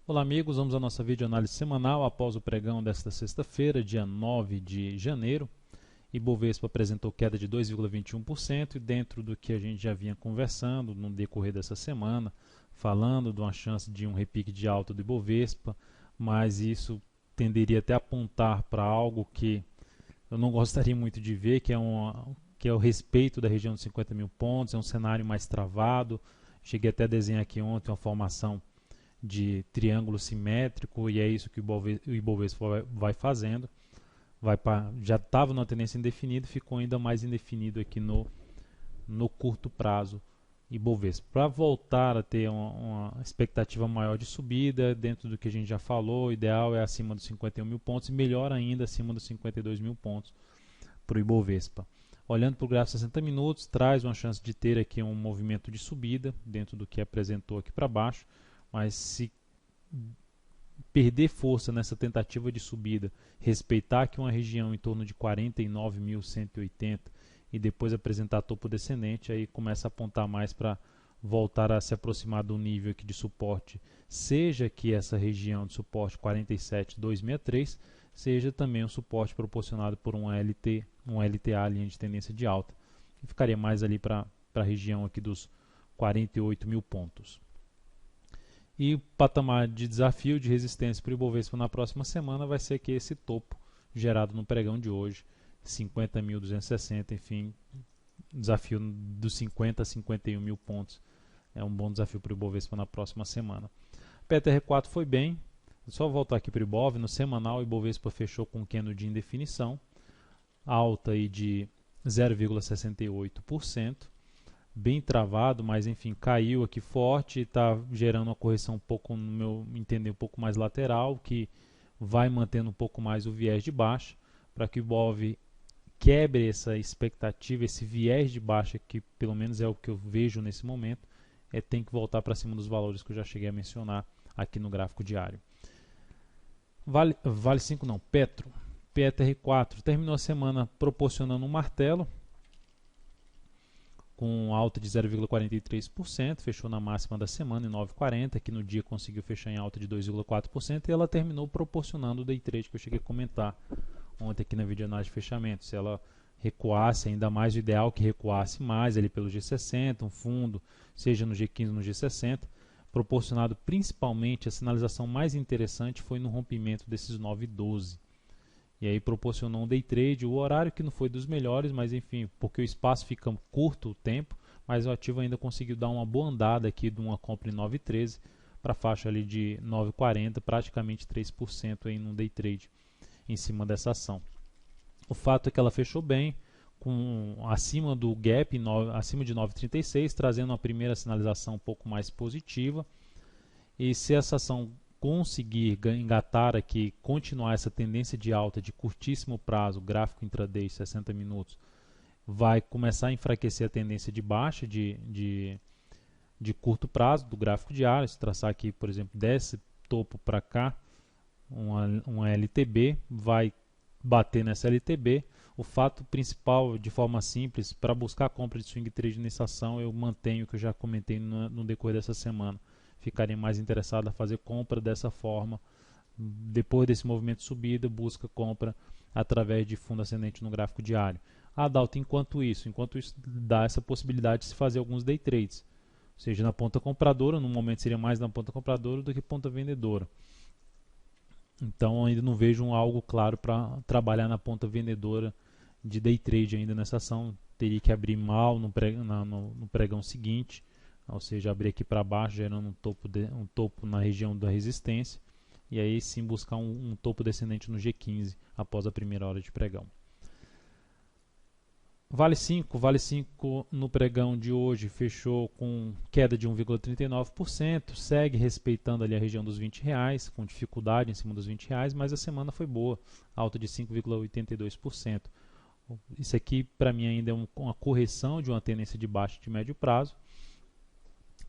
Olá amigos, vamos à nossa videoanálise semanal após o pregão desta sexta-feira, dia 9 de janeiro. Ibovespa apresentou queda de 2,21% e dentro do que a gente já vinha conversando no decorrer dessa semana, falando de uma chance de um repique de alta do Ibovespa, mas isso tenderia até a apontar para algo que eu não gostaria muito de ver, que é o respeito da região dos 50 mil pontos, é um cenário mais travado. Cheguei até a desenhar aqui ontem uma formação de triângulo simétrico e é isso que o Ibovespa vai fazendo. Já estava numa tendência indefinida, ficou ainda mais indefinido aqui no curto prazo Ibovespa. Para voltar a ter uma expectativa maior de subida, dentro do que a gente já falou, o ideal é acima dos 51 mil pontos e melhor ainda acima dos 52 mil pontos para o Ibovespa. Olhando para o gráfico 60 minutos, traz uma chance de ter aqui um movimento de subida dentro do que apresentou aqui para baixo, mas se perder força nessa tentativa de subida, respeitar aqui uma região em torno de 49.180 e depois apresentar topo descendente, aí começa a apontar mais para voltar a se aproximar do nível aqui de suporte, seja que essa região de suporte 47.263, seja também um suporte proporcionado por um LTA, linha de tendência de alta, que ficaria mais ali para a região aqui dos 48 mil pontos. E o patamar de desafio de resistência para o Ibovespa na próxima semana vai ser que esse topo gerado no pregão de hoje, 50.260, enfim, desafio dos 50 a 51 mil pontos. É um bom desafio para o Ibovespa na próxima semana. PTR4 foi bem, só voltar aqui para o Ibov, no semanal o Ibovespa fechou com um candle de indefinição, alta aí de 0,68%. Bem travado, mas enfim, caiu aqui forte e está gerando uma correção um pouco, no meu entender, um pouco mais lateral, que vai mantendo um pouco mais o viés de baixa, para que o Ibov quebre essa expectativa, esse viés de baixa, que pelo menos é o que eu vejo nesse momento, tem que voltar para cima dos valores que eu já cheguei a mencionar aqui no gráfico diário. Vale 5 não, Petro, PETR4, terminou a semana proporcionando um martelo, com alta de 0,43%, fechou na máxima da semana em 9,40, que no dia conseguiu fechar em alta de 2,4%, e ela terminou proporcionando o day trade que eu cheguei a comentar ontem aqui na videoanálise de fechamento. Se ela recuasse ainda mais, o ideal que recuasse mais ali pelo G60, um fundo, seja no G15 ou no G60, proporcionado principalmente, a sinalização mais interessante foi no rompimento desses 9,12. E aí proporcionou um day trade, o horário que não foi dos melhores, mas enfim, porque o espaço fica curto o tempo, mas o ativo ainda conseguiu dar uma boa andada aqui de uma compra em 9,13 para a faixa ali de 9,40, praticamente 3% aí num day trade em cima dessa ação. O fato é que ela fechou bem, acima do gap, acima de 9,36, trazendo uma primeira sinalização um pouco mais positiva. E se essa ação conseguir engatar aqui, continuar essa tendência de alta de curtíssimo prazo, gráfico intraday 60 minutos, vai começar a enfraquecer a tendência de baixa de curto prazo do gráfico diário. Se traçar aqui, por exemplo, desse topo para cá, uma LTB, vai bater nessa LTB. O fato principal, de forma simples, para buscar a compra de swing trade nessa ação, eu mantenho o que eu já comentei no decorrer dessa semana. Ficaria mais interessado a fazer compra dessa forma. Depois desse movimento de subida, busca compra através de fundo ascendente no gráfico diário. Adalto, enquanto isso dá essa possibilidade de se fazer alguns day trades, seja na ponta compradora, no momento seria mais na ponta compradora do que ponta vendedora. Então ainda não vejo algo claro para trabalhar na ponta vendedora de day trade ainda nessa ação. Teria que abrir mal no pregão seguinte, ou seja, abrir aqui para baixo, gerando um topo na região da resistência, e aí sim buscar um topo descendente no G15 após a primeira hora de pregão. Vale 5 no pregão de hoje fechou com queda de 1,39%, segue respeitando ali a região dos R$20, com dificuldade em cima dos R$20, mas a semana foi boa, alta de 5,82%. Isso aqui para mim ainda é uma correção de uma tendência de baixa de médio prazo.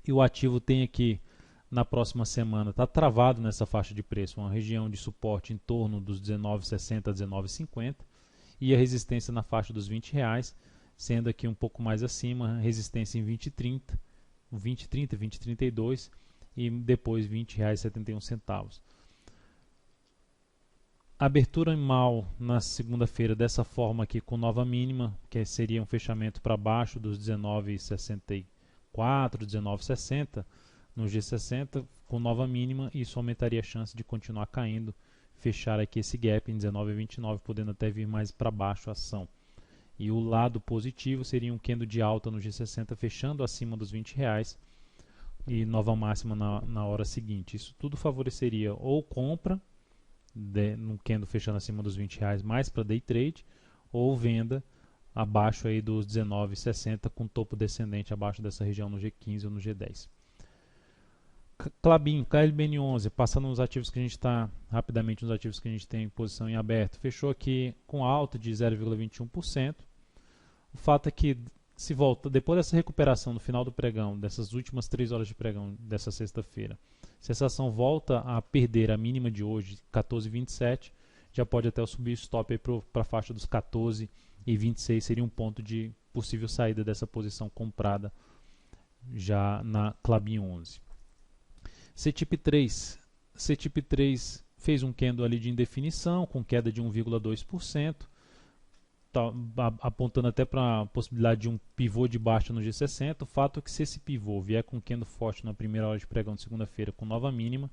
E o ativo tem aqui, na próxima semana, está travado nessa faixa de preço, uma região de suporte em torno dos R$19,60 a R$19,50 e a resistência na faixa dos R$20, sendo aqui um pouco mais acima, resistência em 20,30, 20,30, 20,32 e depois R$ 20,71. Abertura em mal na segunda-feira dessa forma aqui com nova mínima, que seria um fechamento para baixo dos 19,64, 19,60 no G60 com nova mínima, isso aumentaria a chance de continuar caindo, fechar aqui esse gap em 19,29, podendo até vir mais para baixo a ação. E o lado positivo seria um candle de alta no G60 fechando acima dos R$ 20 e nova máxima na hora seguinte. Isso tudo favoreceria ou compra no candle fechando acima dos R$ 20 mais para day trade, ou venda abaixo aí dos 19,60 com topo descendente abaixo dessa região no G15 ou no G10. Klabin, KLBN11, passando nos ativos que a gente está rapidamente nos ativos que a gente tem em posição em aberto, fechou aqui com alta de 0,21%. O fato é que se volta depois dessa recuperação no final do pregão, dessas últimas 3 horas de pregão dessa sexta-feira, se essa ação volta a perder a mínima de hoje, 14,27, já pode até subir o stop para a faixa dos 14,26, seria um ponto de possível saída dessa posição comprada já na Klabin 11. CTIP 3 fez um candle ali de indefinição, com queda de 1,2%, apontando até para a possibilidade de um pivô de baixa no G60. O fato é que se esse pivô vier com candle forte na primeira hora de pregão de segunda-feira com nova mínima,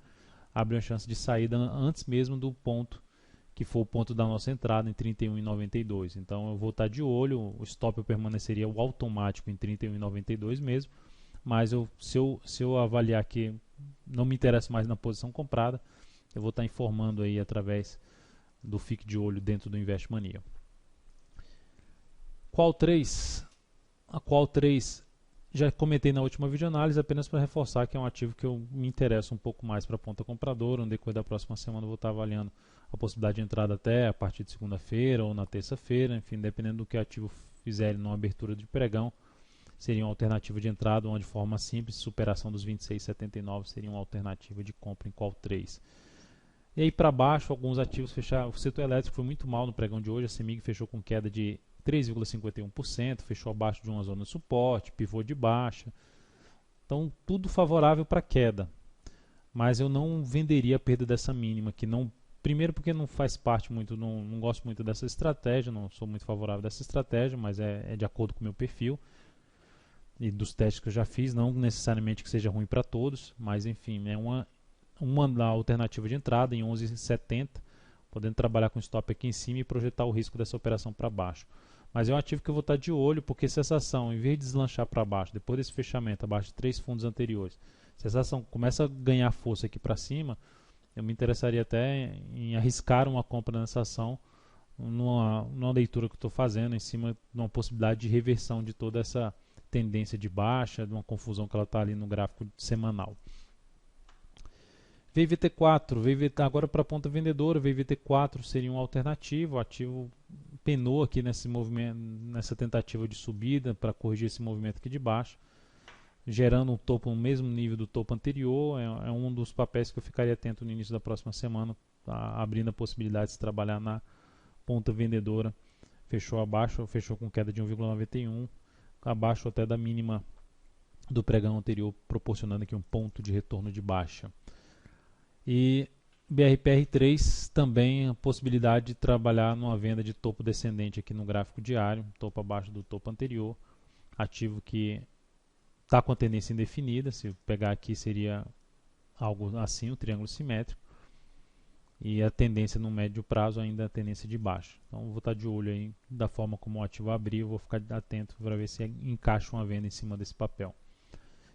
abre uma chance de saída antes mesmo do ponto que for o ponto da nossa entrada em 31,92. Então eu vou estar de olho, o stop eu permaneceria o automático em 31,92 mesmo, mas se eu avaliar que não me interessa mais na posição comprada, eu vou estar informando aí através do Fique de Olho dentro do Investmania. A Qual 3 já comentei na última videoanálise, apenas para reforçar que é um ativo que eu me interesso um pouco mais para a ponta compradora. No decorrer da próxima semana eu vou estar avaliando a possibilidade de entrada até a partir de segunda-feira ou na terça-feira, enfim, dependendo do que o ativo fizer numa abertura de pregão, seria uma alternativa de entrada, uma de forma simples, superação dos 26,79 seria uma alternativa de compra em Qual 3. E aí para baixo, alguns ativos fecharam. O setor elétrico foi muito mal no pregão de hoje, a CEMIG fechou com queda de 3,51%, fechou abaixo de uma zona de suporte, pivô de baixa. Então, tudo favorável para queda. Mas eu não venderia a perda dessa mínima, que não, primeiro porque não faz parte muito, não gosto muito dessa estratégia, não sou muito favorável dessa estratégia, mas é de acordo com o meu perfil e dos testes que eu já fiz, não necessariamente que seja ruim para todos, mas enfim, é uma alternativa de entrada em 11,70, podendo trabalhar com stop aqui em cima e projetar o risco dessa operação para baixo. Mas é um ativo que eu vou estar de olho, porque se essa ação, em vez de deslanchar para baixo, depois desse fechamento, abaixo de 3 fundos anteriores, se essa ação começa a ganhar força aqui para cima, eu me interessaria até em arriscar uma compra nessa ação, numa leitura que eu estou fazendo, em cima de uma possibilidade de reversão de toda essa tendência de baixa, de uma confusão que ela está ali no gráfico semanal. VVT4, agora para a ponta vendedora, VVT4 seria uma alternativa, o ativo penou aqui nesse movimento, nessa tentativa de subida para corrigir esse movimento aqui de baixo, gerando um topo no mesmo nível do topo anterior. É um dos papéis que eu ficaria atento no início da próxima semana, tá abrindo a possibilidade de se trabalhar na ponta vendedora. Fechou abaixo, fechou com queda de 1,91, abaixo até da mínima do pregão anterior, proporcionando aqui um ponto de retorno de baixa. E BRPR3 também a possibilidade de trabalhar numa venda de topo descendente aqui no gráfico diário, topo abaixo do topo anterior, ativo que está com a tendência indefinida. Se pegar aqui seria algo assim, um triângulo simétrico, e a tendência no médio prazo ainda é a tendência de baixa. Então vou estar de olho aí da forma como o ativo abrir, vou ficar atento para ver se encaixa uma venda em cima desse papel.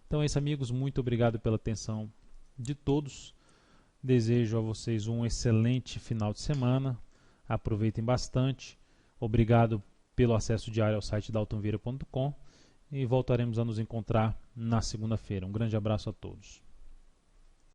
Então é isso, amigos, muito obrigado pela atenção de todos. Desejo a vocês um excelente final de semana, aproveitem bastante, obrigado pelo acesso diário ao site daltonvieira.com e voltaremos a nos encontrar na segunda-feira. Um grande abraço a todos.